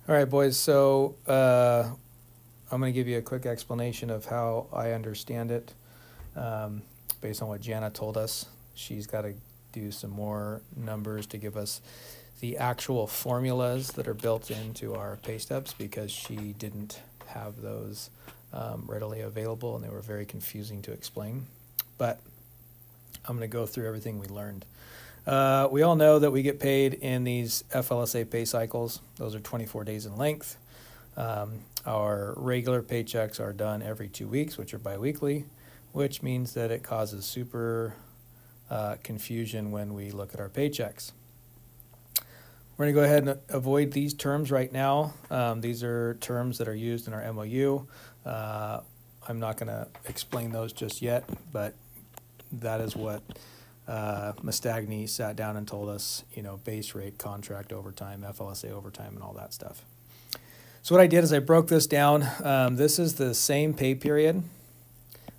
All right, boys, so I'm going to give you a quick explanation of how I understand it based on what Jana told us. She's got to do some more numbers to give us the actual formulas that are built into our pay stubs because she didn't have those readily available and they were very confusing to explain. But I'm going to go through everything we learned. We all know that we get paid in these FLSA pay cycles. Those are 24 days in length. Our regular paychecks are done every 2 weeks, which are biweekly, which means that it causes super confusion when we look at our paychecks. We're going to go ahead and avoid these terms right now. These are terms that are used in our MOU. I'm not going to explain those just yet, but that is what Mastagni sat down and told us, you know, base rate, contract overtime, FLSA overtime, and all that stuff. So what I did is I broke this down. This is the same pay period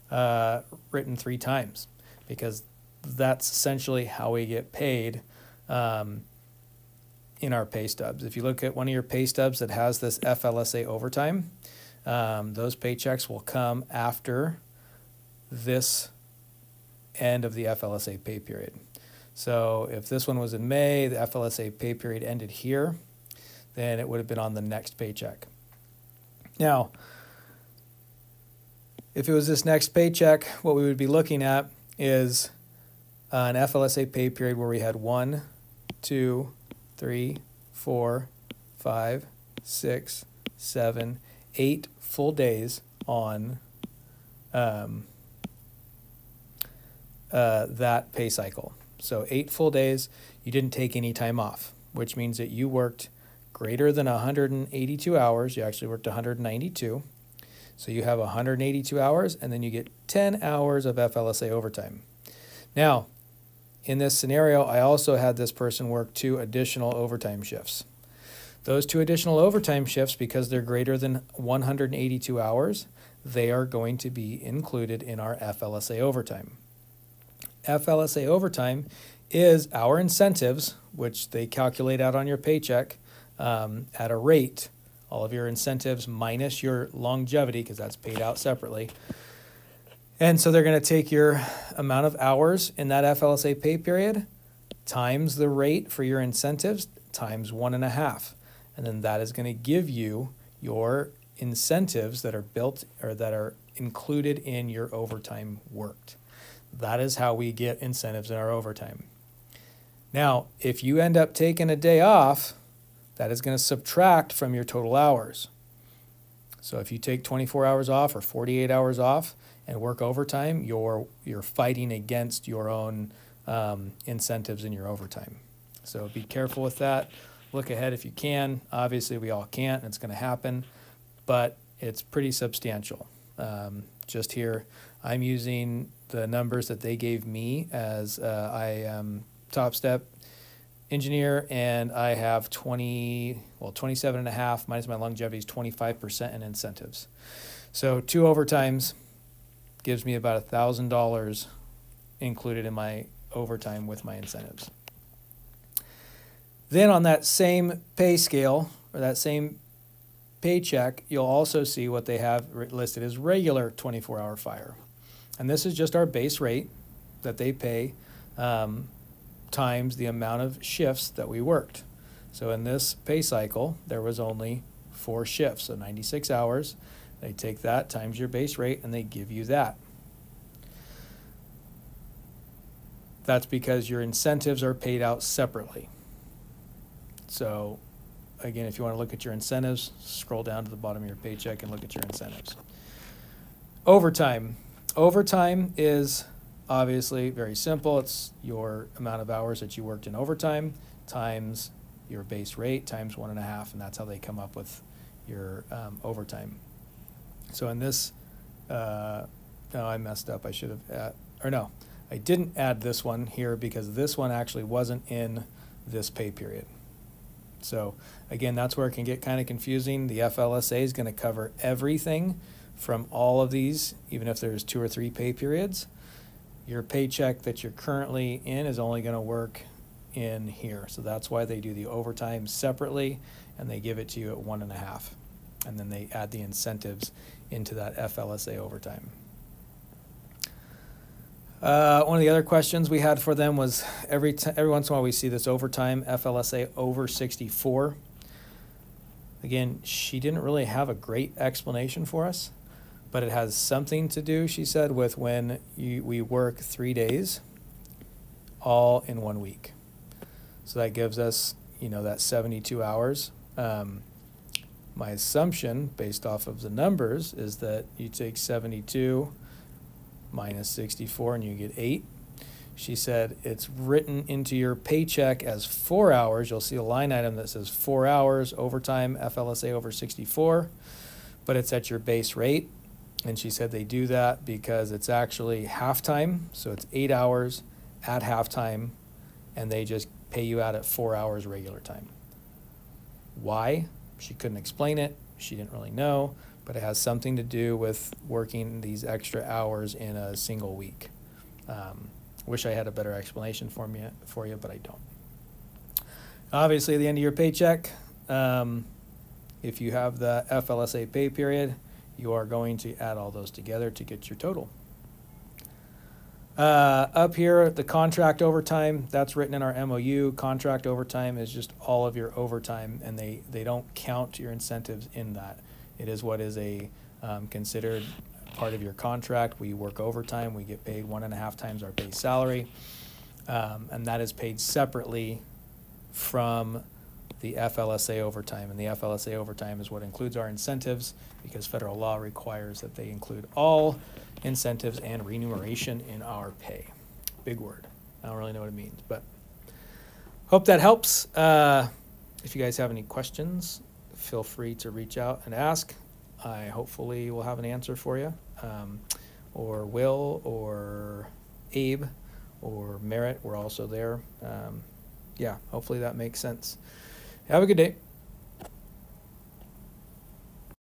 written 3 times because that's essentially how we get paid in our pay stubs. If you look at one of your pay stubs that has this FLSA overtime, those paychecks will come after this end of the FLSA pay period. So if this one was in May, the FLSA pay period ended here, then it would have been on the next paycheck. Now, if it was this next paycheck, what we would be looking at is an FLSA pay period where we had 1, 2, 3, 4, 5, 6, 7, 8 full days on that pay cycle. So 8 full days, you didn't take any time off, which means that you worked greater than 182 hours. You actually worked 192. So you have 182 hours, and then you get 10 hours of FLSA overtime. Now, in this scenario, I also had this person work 2 additional overtime shifts. Those 2 additional overtime shifts, because they're greater than 182 hours, they are going to be included in our FLSA overtime. FLSA overtime is our incentives, which they calculate out on your paycheck at a rate, all of your incentives minus your longevity, because that's paid out separately. And so they're going to take your amount of hours in that FLSA pay period times the rate for your incentives times 1.5. And then that is going to give you your incentives that are built or that are included in your overtime worked. That is how we get incentives in our overtime. Now, if you end up taking a day off, that is going to subtract from your total hours. So if you take 24 hours off or 48 hours off and work overtime, you're fighting against your own incentives in your overtime. So be careful with that. Look ahead if you can. Obviously, we all can't, and it's going to happen, but it's pretty substantial. Just here, I'm using the numbers that they gave me as I am top step engineer, and I have 27.5 minus my longevity is 25% in incentives. So 2 overtimes gives me about $1,000 included in my overtime with my incentives. Then on that same pay scale or that same paycheck, you'll also see what they have listed as regular 24-hour fire. And this is just our base rate that they pay times the amount of shifts that we worked. So in this pay cycle, there was only 4 shifts, so 96 hours. They take that times your base rate and they give you that. That's because your incentives are paid out separately. So again, if you want to look at your incentives, scroll down to the bottom of your paycheck and look at your incentives. Overtime. Overtime is obviously very simple. It's your amount of hours that you worked in overtime times your base rate times 1.5, and that's how they come up with your overtime. So in this, no, I messed up. I should have, I didn't add this one here because this one actually wasn't in this pay period. So again, that's where it can get kind of confusing. The FLSA is going to cover everything from all of these, even if there's 2 or 3 pay periods. Your paycheck that you're currently in is only going to work in here. So that's why they do the overtime separately, and they give it to you at 1.5. And then they add the incentives into that FLSA overtime. One of the other questions we had for them was every once in a while we see this overtime FLSA over 64. Again, she didn't really have a great explanation for us, but it has something to do, she said, with when we work 3 days all in 1 week. So that gives us, that 72 hours. My assumption, based off of the numbers, is that you take 72 minus 64 and you get 8. She said it's written into your paycheck as 4 hours. You'll see a line item that says 4 hours overtime FLSA over 64, but it's at your base rate. And she said they do that because it's actually halftime, so it's 8 hours at halftime, and they just pay you out at 4 hours regular time. Why? She couldn't explain it. She didn't really know, but it has something to do with working these extra hours in a single week. Wish I had a better explanation for you, but I don't. Obviously, at the end of your paycheck, if you have the FLSA pay period, you are going to add all those together to get your total. Up here, the contract overtime, that's written in our MOU. Contract overtime is just all of your overtime, and they don't count your incentives in that. It is what is a considered part of your contract. We work overtime. We get paid 1.5 times our base salary, and that is paid separately from the FLSA overtime. And the FLSA overtime is what includes our incentives, because federal law requires that they include all incentives and remuneration in our pay. Big word. I don't really know what it means, but hope that helps. If you guys have any questions, feel free to reach out and ask. I hopefully will have an answer for you, or Will, or Abe, or Merritt. We're also there. Yeah, hopefully that makes sense. Have a good day.